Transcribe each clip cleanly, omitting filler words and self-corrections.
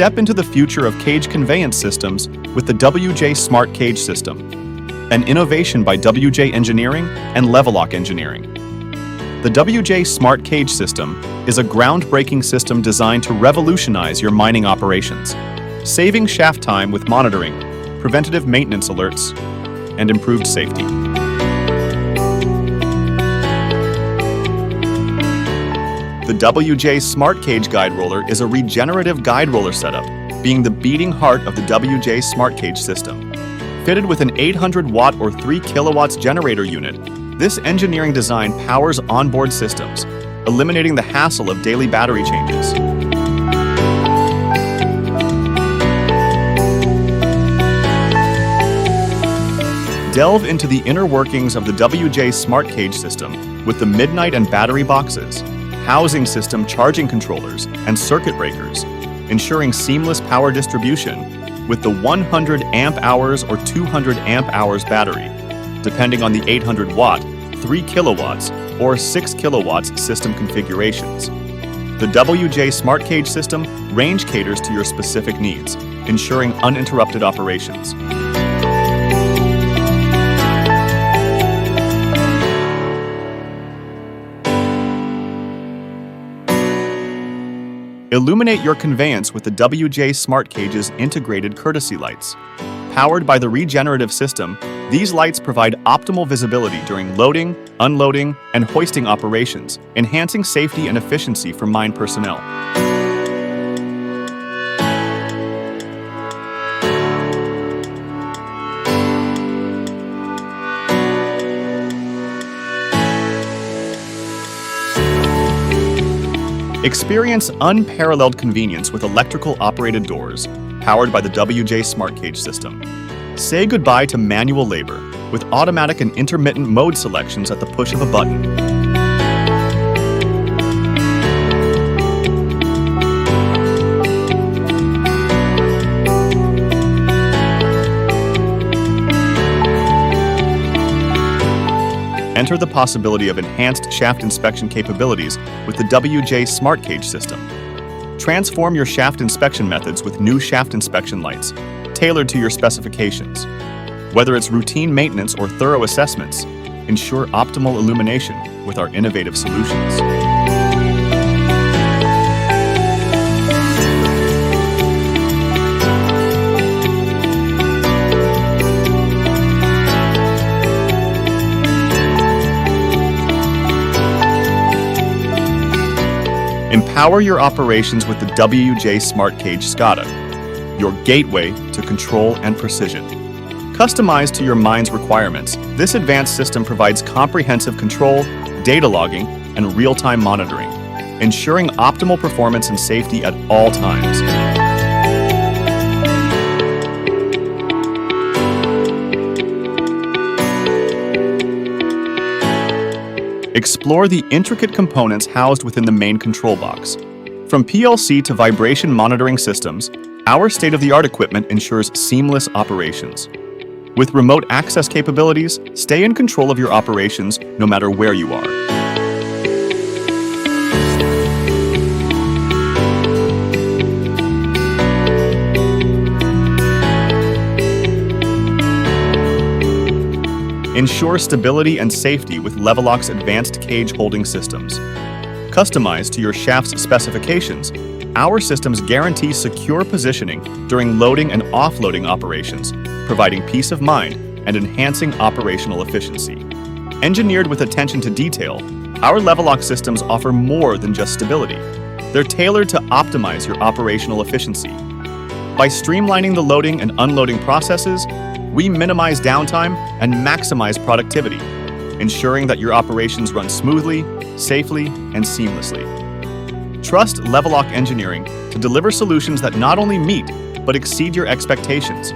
Step into the future of cage conveyance systems with the WJ SMART Cage system, an innovation by WJ Engineering and LEVELOK Engineering. The WJ SMART Cage system is a groundbreaking system designed to revolutionize your mining operations, saving shaft time with monitoring, preventative maintenance alerts, and improved safety. The WJ SMART Cage guide roller is a regenerative guide roller setup, being the beating heart of the WJ SMART Cage system. Fitted with an 800-watt or 3 kilowatts generator unit, this engineering design powers onboard systems, eliminating the hassle of daily battery changes. Delve into the inner workings of the WJ SMART Cage system with the midnight and battery boxes, housing system charging controllers, and circuit breakers, ensuring seamless power distribution with the 100 amp hours or 200 amp hours battery, depending on the 800-watt, 3 kilowatts, or 6 kilowatts system configurations. The WJ SMART Cage system range caters to your specific needs, ensuring uninterrupted operations. Illuminate your conveyance with the WJ SMART Cage's integrated courtesy lights. Powered by the regenerative system, these lights provide optimal visibility during loading, unloading, and hoisting operations, enhancing safety and efficiency for mine personnel. Experience unparalleled convenience with electrical-operated doors, powered by the WJ SMART Cage system. Say goodbye to manual labor with automatic and intermittent mode selections at the push of a button. Enter the possibility of enhanced shaft inspection capabilities with the WJ SMART Cage system. Transform your shaft inspection methods with new shaft inspection lights, tailored to your specifications. Whether it's routine maintenance or thorough assessments, ensure optimal illumination with our innovative solutions. Empower your operations with the WJ SMART Cage SCADA, your gateway to control and precision. Customized to your mine's requirements, this advanced system provides comprehensive control, data logging, and real-time monitoring, ensuring optimal performance and safety at all times. Explore the intricate components housed within the main control box. From PLC to vibration monitoring systems, our state-of-the-art equipment ensures seamless operations. With remote access capabilities, stay in control of your operations no matter where you are. Ensure stability and safety with LEVELOK's advanced cage holding systems. Customized to your shaft's specifications, our systems guarantee secure positioning during loading and offloading operations, providing peace of mind and enhancing operational efficiency. Engineered with attention to detail, our LEVELOK systems offer more than just stability. They're tailored to optimize your operational efficiency. By streamlining the loading and unloading processes, we minimize downtime and maximize productivity, ensuring that your operations run smoothly, safely, and seamlessly. Trust LEVELOK Engineering to deliver solutions that not only meet, but exceed your expectations,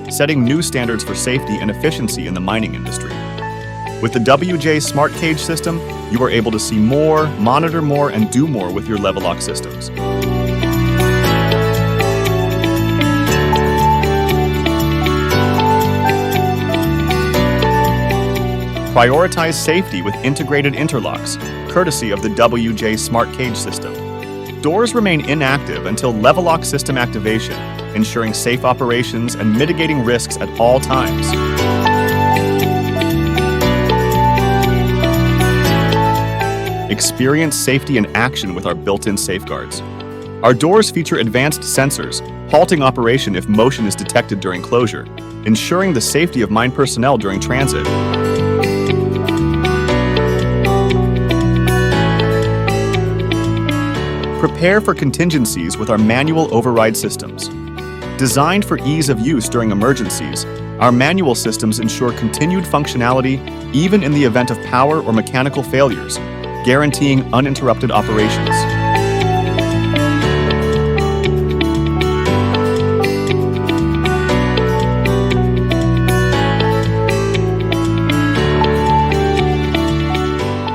setting new standards for safety and efficiency in the mining industry. With the WJ SMART Cage system, you are able to see more, monitor more, and do more with your LEVELOK systems. Prioritize safety with integrated interlocks, courtesy of the WJ SMART Cage system. Doors remain inactive until LEVELOK system activation, ensuring safe operations and mitigating risks at all times. Experience safety in action with our built-in safeguards. Our doors feature advanced sensors, halting operation if motion is detected during closure, ensuring the safety of mine personnel during transit. Prepare for contingencies with our manual override systems. Designed for ease of use during emergencies, our manual systems ensure continued functionality even in the event of power or mechanical failures, guaranteeing uninterrupted operations.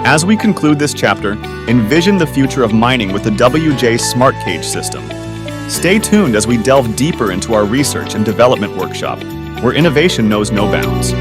As we conclude this chapter, envision the future of mining with the WJ SMART Cage system. Stay tuned as we delve deeper into our research and development workshop, where innovation knows no bounds.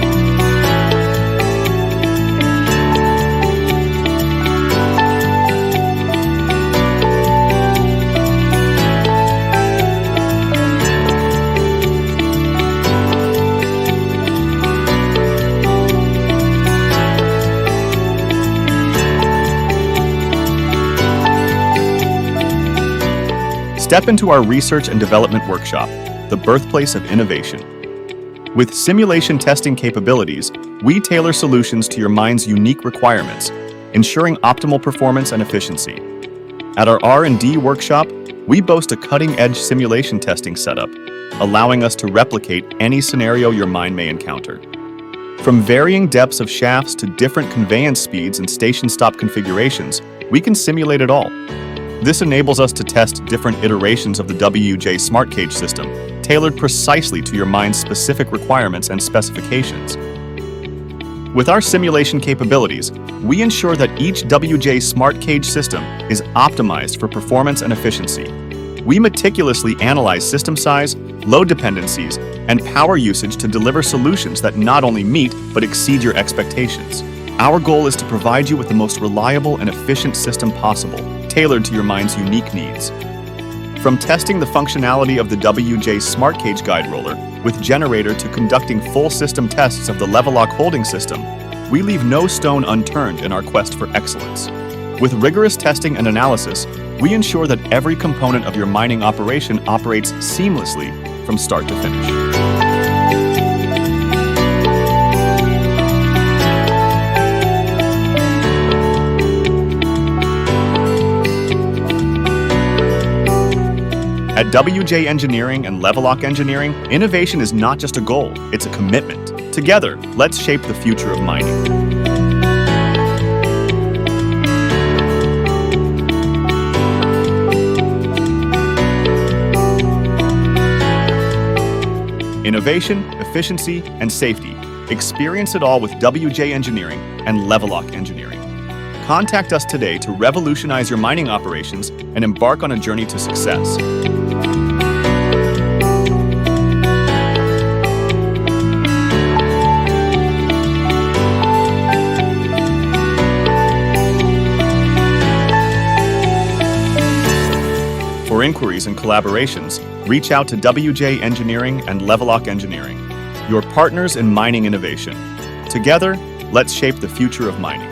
Step into our research and development workshop, the birthplace of innovation. With simulation testing capabilities, we tailor solutions to your mine's unique requirements, ensuring optimal performance and efficiency. At our R&D workshop, we boast a cutting-edge simulation testing setup, allowing us to replicate any scenario your mine may encounter. From varying depths of shafts to different conveyance speeds and station stop configurations, we can simulate it all. This enables us to test different iterations of the WJ SMART Cage system, tailored precisely to your mine's specific requirements and specifications. With our simulation capabilities, we ensure that each WJ SMART Cage system is optimized for performance and efficiency. We meticulously analyze system size, load dependencies, and power usage to deliver solutions that not only meet but exceed your expectations. Our goal is to provide you with the most reliable and efficient system possible, tailored to your mine's unique needs. From testing the functionality of the WJ SMART Cage guide roller with generator to conducting full system tests of the LEVELOK holding system, we leave no stone unturned in our quest for excellence. With rigorous testing and analysis, we ensure that every component of your mining operation operates seamlessly from start to finish. At WJ Engineering and LEVELOK Engineering, innovation is not just a goal, it's a commitment. Together, let's shape the future of mining. Innovation, efficiency, and safety. Experience it all with WJ Engineering and LEVELOK Engineering. Contact us today to revolutionize your mining operations and embark on a journey to success. For inquiries and collaborations, reach out to WJ Engineering and LEVELOK Engineering, your partners in mining innovation. Together, let's shape the future of mining.